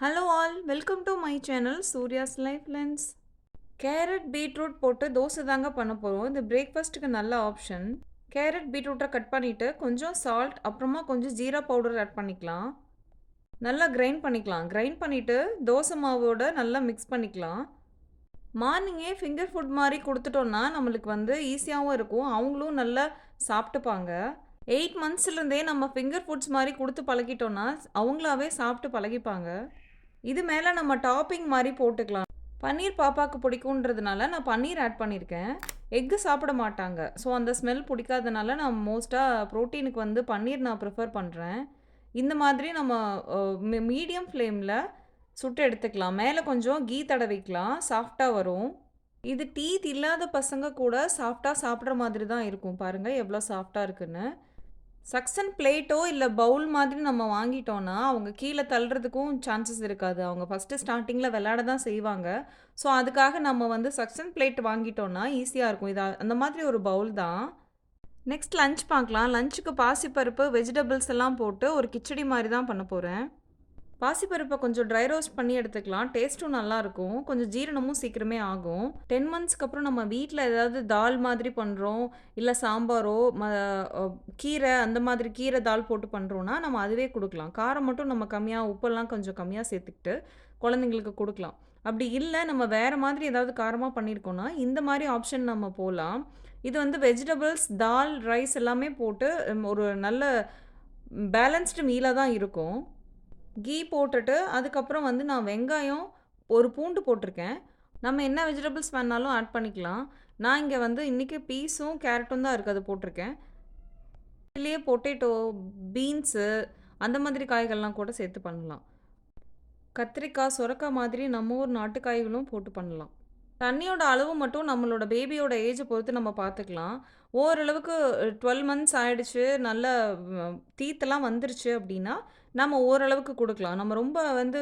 Hello all, welcome to my channel Surya's Life Lens. Carrot beetroot போட்டு தோசை தாங்க பண்ண போகிறோம். இது பிரேக்ஃபாஸ்ட்டுக்கு நல்ல ஆப்ஷன். கேரட் பீட்ரூட்டை கட் பண்ணிவிட்டு கொஞ்சம் சால்ட் அப்புறமா கொஞ்சம் ஜீரா பவுடர் ஆட் பண்ணிக்கலாம். நல்லா கிரைண்ட் பண்ணிக்கலாம். கிரைண்ட் பண்ணிவிட்டு தோசை மாவோட நல்லா மிக்ஸ் பண்ணிக்கலாம். மார்னிங்கே ஃபிங்கர் ஃபுட் மாதிரி கொடுத்துட்டோன்னா நம்மளுக்கு வந்து ஈஸியாகவும் இருக்கும். அவங்களும் நல்லா சாப்பிட்டுப்பாங்க. 8 மந்த்ஸ்லேருந்தே நம்ம ஃபிங்கர் ஃபுட்ஸ் மாதிரி கொடுத்து பழகிட்டோன்னா அவங்களாவே சாப்பிட்டு பழகிப்பாங்க. இது மேலே நம்ம டாப்பிங் மாதிரி போட்டுக்கலாம். பன்னீர் பாப்பாவுக்கு பிடிக்குன்றதுனால நான் பன்னீர் ஆட் பண்ணியிருக்கேன். எக்கு சாப்பிட மாட்டாங்க. ஸோ அந்த ஸ்மெல் பிடிக்காதனால நான் மோஸ்ட்டாக ப்ரோட்டீனுக்கு வந்து பன்னீர் நான் ப்ரிஃபர் பண்ணுறேன். இந்த மாதிரி நம்ம மீடியம் ஃப்ளேமில் சுட்டு எடுத்துக்கலாம். மேலே கொஞ்சம் கீ தடவிக்கலாம். சாஃப்டாக வரும். இது டீத் இல்லாத பசங்க கூட சாஃப்டாக சாப்பிட்ற மாதிரி தான் இருக்கும். பாருங்கள் எவ்வளோ சாஃப்டாக இருக்குன்னு. சக்சன் பிளேட்டோ இல்லை பவுல் மாதிரி நம்ம வாங்கிட்டோன்னா அவங்க கீழே தள்ளுறதுக்கும் சான்சஸ் இருக்காது. அவங்க ஃபஸ்ட்டு ஸ்டார்டிங்கில் விளையாட தான் செய்வாங்க. ஸோ அதுக்காக நம்ம வந்து சக்சன் பிளேட் வாங்கிட்டோன்னா ஈஸியாக இருக்கும். இது அந்த மாதிரி ஒரு பவுல் தான். நெக்ஸ்ட் லஞ்ச் பார்க்கலாம். லஞ்சுக்கு பாசிப்பருப்பு வெஜிடபிள்ஸ் எல்லாம் போட்டு ஒரு கிச்சடி மாதிரி தான் பண்ண போகிறேன். பாசிப்பருப்பை கொஞ்சம் ட்ரை ரோஸ்ட் பண்ணி எடுத்துக்கலாம். டேஸ்ட்டும் நல்லாயிருக்கும். கொஞ்சம் ஜீரணமும் சீக்கிரமே ஆகும். 10 மந்த்ஸ்க்கு அப்புறம் நம்ம வீட்டில் ஏதாவது தால் மாதிரி பண்ணுறோம், இல்லை சாம்பாரோ கீரை அந்த மாதிரி கீரை தால் போட்டு பண்ணுறோன்னா நம்ம அதுவே கொடுக்கலாம். காரம் மட்டும் நம்ம கம்மியாக உப்பெல்லாம் கொஞ்சம் கம்மியாக சேர்த்துக்கிட்டு குழந்தைங்களுக்கு கொடுக்கலாம். அப்படி இல்லை நம்ம வேறு மாதிரி ஏதாவது காரமாக பண்ணியிருக்கோன்னா இந்த மாதிரி ஆப்ஷன் நம்ம போகலாம். இது வந்து வெஜிடபிள்ஸ் தால் ரைஸ் எல்லாமே போட்டு ஒரு நல்ல பேலன்ஸ்டு மீலாக தான் இருக்கும். கீ போட்டுட்டு அதுக்கப்புறம் வந்து நான் வெங்காயம் ஒரு பூண்டு போட்டிருக்கேன். நம்ம என்ன வெஜிடபிள்ஸ் வேணாலும் ஆட் பண்ணிக்கலாம். நான் இங்கே வந்து இன்றைக்கி பீஸும் கேரட்டும் தான் இருக்குது, அது போட்டிருக்கேன். இதுலேயே பொட்டேட்டோ பீன்ஸு அந்த மாதிரி காய்கள்லாம் கூட சேர்த்து பண்ணலாம். கத்திரிக்காய் சுரக்காய் மாதிரி நம்ம ஊர் நாட்டுக்காய்களும் போட்டு பண்ணலாம். தண்ணியோட அளவு மட்டும் நம்மளோட பேபியோட ஏஜை பொறுத்து நம்ம பார்த்துக்கலாம். ஓரளவுக்கு 12 மந்த்ஸ் ஆகிடுச்சு, நல்ல டீத்தெல்லாம் வந்துருச்சு அப்படின்னா நம்ம ஓரளவுக்கு கொடுக்கலாம். நம்ம ரொம்ப வந்து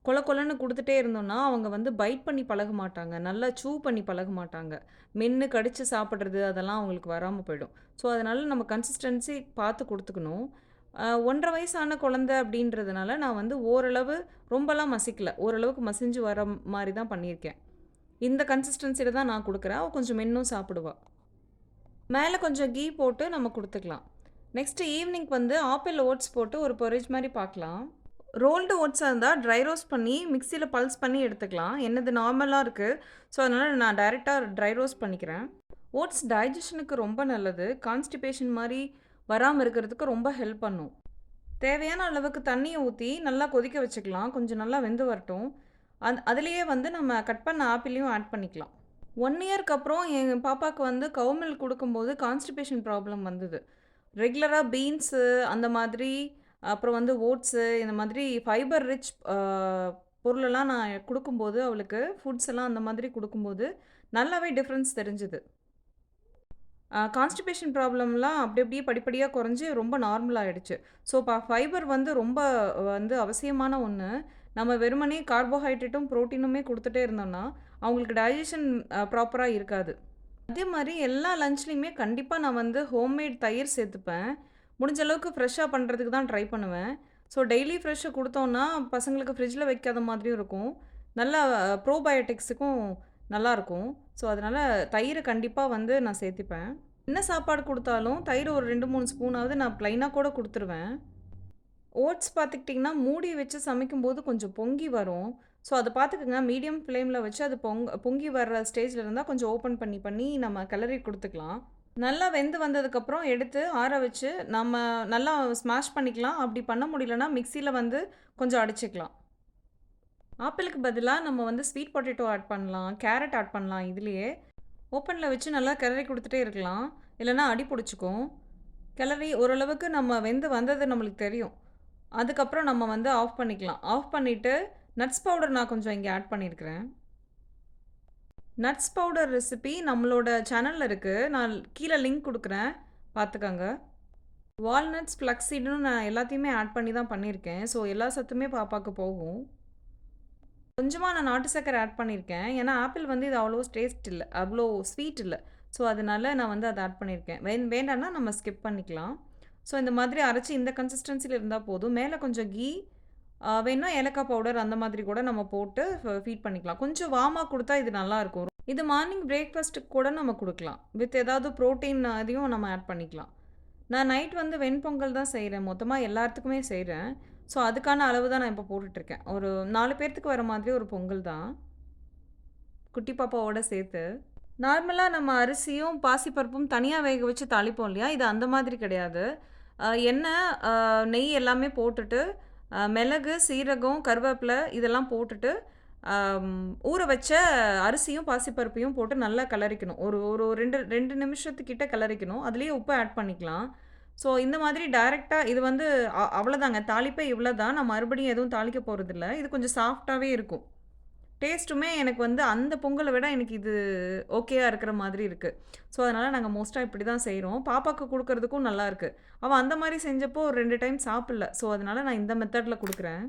கொல கொலன்னு கொடுத்துட்டே இருந்தோம்னா அவங்க வந்து பைட் பண்ணி பழக மாட்டாங்க, நல்லா சூ பண்ணி பழக மாட்டாங்க. மென்று கடித்து சாப்பிட்றது அதெல்லாம் அவங்களுக்கு வராமல் போயிடும். ஸோ அதனால் நம்ம கன்சிஸ்டன்சி பார்த்து கொடுத்துக்கணும். 1.5 வயசான குழந்தை அப்படின்றதுனால நான் வந்து ஓரளவு ரொம்பலாம் மசிக்கல, ஓரளவுக்கு மசிஞ்சு வர மாதிரி தான் பண்ணியிருக்கேன். இந்த கன்சிஸ்டன்சியில் தான் நான் கொடுக்குறேன். அவள் கொஞ்சம் மென்னும் சாப்பிடுவாள். மேலே கொஞ்சம் கீ போட்டு நம்ம கொடுத்துக்கலாம். நெக்ஸ்ட்டு ஈவினிங் வந்து ஆப்பிள் ஓட்ஸ் போட்டு ஒரு பொரிஜ் மாதிரி பார்க்கலாம். ரோல்டு ஓட்ஸாக இருந்தால் ட்ரை ரோஸ்ட் பண்ணி மிக்சியில் பல்ஸ் பண்ணி எடுத்துக்கலாம். என்னது நார்மலாக இருக்குது, ஸோ அதனால் நான் டைரெக்டாக ட்ரை ரோஸ்ட் பண்ணிக்கிறேன். ஓட்ஸ் டைஜஷனுக்கு ரொம்ப நல்லது. கான்ஸ்டிபேஷன் மாதிரி வராமல் இருக்கிறதுக்கு ரொம்ப ஹெல்ப் பண்ணும். தேவையான அளவுக்கு தண்ணியை ஊற்றி நல்லா கொதிக்க வச்சுக்கலாம். கொஞ்சம் நல்லா வெந்து வரட்டும். அதுலேயே வந்து நம்ம கட் பண்ண ஆப்பிளையும் ஆட் பண்ணிக்கலாம். 1 இயர்க்கு அப்புறம் என் பாப்பாவுக்கு வந்து கவு மில்க் கொடுக்கும்போது கான்ஸ்டிபேஷன் ப்ராப்ளம் வந்தது. ரெகுலராக பீன்ஸு அந்த மாதிரி, அப்புறம் வந்து ஓட்ஸு இந்த மாதிரி ஃபைபர் ரிச் பொருளெல்லாம் நான் கொடுக்கும்போது அவளுக்கு ஃபுட்ஸ் எல்லாம் அந்த மாதிரி கொடுக்கும்போது நல்லாவே டிஃப்ரென்ஸ் தெரிஞ்சுது. கான்ஸ்டிபேஷன் ப்ராப்ளம்லாம் அப்படி அப்படியே படிப்படியாக குறைஞ்சி ரொம்ப நார்மல் ஆகிடுச்சு. ஸோ ஃபைபர் வந்து ரொம்ப வந்து அவசியமான ஒன்று. நம்ம வெறுமனே கார்போஹைட்ரேட்டும் ப்ரோட்டீனுமே கொடுத்துட்டே இருந்தோம்னா அவங்களுக்கு டைஜஷன் ப்ராப்பராக இருக்காது. அதே மாதிரி எல்லா லஞ்ச்லேயுமே கண்டிப்பாக நான் வந்து ஹோம்மேட் தயிர் சேர்த்துப்பேன். முடிஞ்ச அளவுக்கு ஃப்ரெஷ்ஷாக பண்ணுறதுக்கு தான் ட்ரை பண்ணுவேன். ஸோ டெய்லி ஃப்ரெஷ்ஷாக கொடுத்தோன்னா பசங்களுக்கு ஃப்ரிட்ஜில் வைக்காத மாதிரியும் இருக்கும், நல்லா ப்ரோபயோட்டிக்ஸுக்கும் நல்லாயிருக்கும். ஸோ அதனால் தயிரை கண்டிப்பாக வந்து நான் சேர்த்துப்பேன். என்ன சாப்பாடு கொடுத்தாலும் தயிர் ஒரு 2-3 ஸ்பூனாவது நான் ப்ளைனாக கூட கொடுத்துருவேன். ஓட்ஸ் பார்த்துக்கிட்டிங்கன்னா மூடி வச்சு சமைக்கும்போது கொஞ்சம் பொங்கி வரும். ஸோ அதை பார்த்துக்குங்க. மீடியம் ஃப்ளேமில் வச்சு அது பொங்கி வர்ற ஸ்டேஜில் இருந்தால் கொஞ்சம் ஓப்பன் பண்ணி நம்ம கிளறி கொடுத்துக்கலாம். நல்லா வெந்து வந்ததுக்கப்புறம் எடுத்து ஆற வச்சு நம்ம நல்லா ஸ்மாஷ் பண்ணிக்கலாம். அப்படி பண்ண முடியலன்னா மிக்சியில் வந்து கொஞ்சம் அடிச்சுக்கலாம். ஆப்பிளுக்கு பதிலாக நம்ம வந்து ஸ்வீட் பொட்டேட்டோ ஆட் பண்ணலாம், கேரட் ஆட் பண்ணலாம். இதுலேயே ஓப்பனில் வச்சு நல்லா கிளறி கொடுத்துட்டே இருக்கலாம், இல்லைனா அடி பிடிச்சிக்கும். கிளறி ஓரளவுக்கு நம்ம வெந்து வந்தது நம்மளுக்கு தெரியும். அதுக்கப்புறம் நம்ம வந்து ஆஃப் பண்ணிக்கலாம். ஆஃப் பண்ணிவிட்டு நட்ஸ் பவுடர் நான் கொஞ்சம் இங்கே ஆட் பண்ணியிருக்கிறேன். நட்ஸ் பவுடர் ரெசிபி நம்மளோட சேனலில் இருக்குது. நான் கீழே லிங்க் கொடுக்குறேன், பார்த்துக்கோங்க. வால்நட்ஸ் ஃப்ளக்ஸீடுன்னு நான் எல்லாத்தையுமே ஆட் பண்ணி தான் பண்ணியிருக்கேன். ஸோ எல்லா சத்துமே பாப்பாவுக்கு போகும். கொஞ்சமாக நான் நாட்டு சக்கரை ஆட் பண்ணியிருக்கேன். ஏன்னா ஆப்பிள் வந்து இது அவ்வளோ டேஸ்ட் இல்லை, அவ்வளோ ஸ்வீட் இல்லை. ஸோ அதனால நான் வந்து அதை ஆட் பண்ணியிருக்கேன். வேண்டான்னா நம்ம ஸ்கிப் பண்ணிக்கலாம். ஸோ இந்த மாதிரி அரைச்சி இந்த கன்சிஸ்டன்சியில் இருந்தால் போதும். மேலே கொஞ்சம் கீ வேணுனா ஏலக்காய் பவுடர் அந்த மாதிரி கூட நம்ம போட்டு ஃபீட் பண்ணிக்கலாம். கொஞ்சம் வார்மா குடுத்தா இது நல்லாயிருக்கும். இது மார்னிங் பிரேக்ஃபாஸ்ட்டுக்கு கூட நம்ம குடுக்கலாம். வித் ஏதாவது புரோட்டீன் அதையும் நம்ம ஆட் பண்ணிக்கலாம். நான் நைட் வந்து வெண்பொங்கல் தான் செய்றேன். மொத்தமா எல்லாத்துக்குமே செய்றேன். ஸோ, அதுக்கான அளவு தான் நான் இப்போ போட்டுட்ருக்கேன். ஒரு 4 பேத்துக்கு வர மாதிரி ஒரு பொங்கல் தான். குட்டி பாப்பாவோட சேர்த்து. நார்மலா நம்ம அரிசியும், பாசிப்பருப்பும் தனியா வேக வச்சு தாளிப்போம் இல்லையா? இது அந்த மாதிரி கிடையாது. எண்ணெய், நெய் எல்லாமே போட்டுட்டு, மிளகு, சீரகம், கருவேப்பிலை இதெல்லாம் போட்டுட்டு, அம் ஊற வச்ச அரிசியும், பாசிப்பருப்பையும் போட்டு நல்லா கிளறிக்கணும். ஒரு ஒரு 2 நிமிஷத்துக்கிட்ட கிளறிக்கணும். அதிலேயே உப்பு ஆட் பண்ணிக்கலாம். ஸோ, இந்த மாதிரி டைரக்ட்டா இது வந்து அவ்வளோதாங்க. தாளிப்பே இவ்வளோ தான். நான் மறுபடியும் எதுவும் தாளிக்க போறதில்ல. இது கொஞ்சம் சாஃப்ட்டாவே இருக்கும். டேஸ்ட்டுமே எனக்கு வந்து அந்த பொங்கல விட எனக்கு இது ஓகேயா இருக்கிற மாதிரி இருக்கு. ஸோ, அதனால நாங்க மோஸ்ட்டா இப்படி தான் செய்றோம். பாப்பாக்கு குடுக்குறதுக்கும் நல்லாருக்கு. அவ அந்த மாரி செஞ்சப்போ ஒரு 2 டைம் சாப்பிடல. ஸோ, அதனால நான் இந்த மெத்தட்ல குடுக்குறேன்.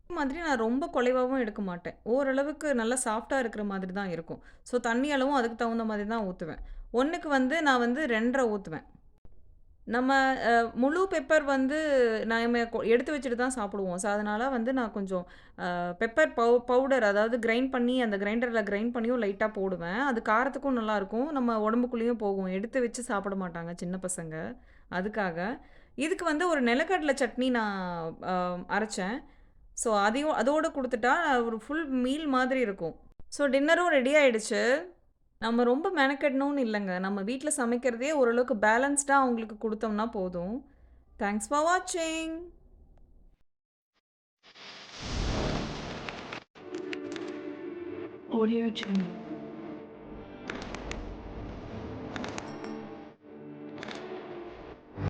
அதே மாதிரி நான் ரொம்ப குழைவாவும் எடுக்க மாட்டேன். ஓரளவுக்கு நல்லா சாஃப்ட்டா இருக்கிற மாதிரி தான் இருக்கும். ஸோ, தண்ணி அளவும் அதுக்கு தகுந்த மாதிரி தான் ஊத்துவேன். 1க்கு வந்து நான் வந்து 2 1/2 ஊத்துவேன். நம்ம முழு பெப்பர் வந்து நாம எடுத்து வச்சுட்டு தான் சாப்பிடுவோம். ஸோ, அதனால வந்து நான் கொஞ்சம் பெப்பர் பவுடர் அதாவது கிரைண்ட் பண்ணி அந்த கிரைண்டர்ல கிரைண்ட் பண்ணியும் லைட்டா போடுவேன். அது காரத்துக்கும் நல்லாயிருக்கும். நம்ம உடம்புக்குள்ளேயும் போகும். எடுத்து வச்சு சாப்பிட மாட்டாங்க சின்ன பசங்க. அதுக்காக. இதுக்கு வந்து ஒரு நிலக்கடலை சட்னி நான் அ அரைச்சேன். ஸோ, அதையும் அதோட குடுத்துட்டா ஒரு ஃபுல் மீல் மாதிரி இருக்கும். ஸோ, டின்னரும் ரெடி ஆயிடுச்சு. நம்ம ரொம்ப மெனக்கெடணும்னு இல்லங்க. நம்ம வீட்ல சமைக்கிறதே ஓரளவுக்கு பேலன்ஸ்டா அவங்களுக்கு குடுத்தோம்னா போதும். தேங்க்ஸ் ஃபார் வாட்சிங். Audio Jungle.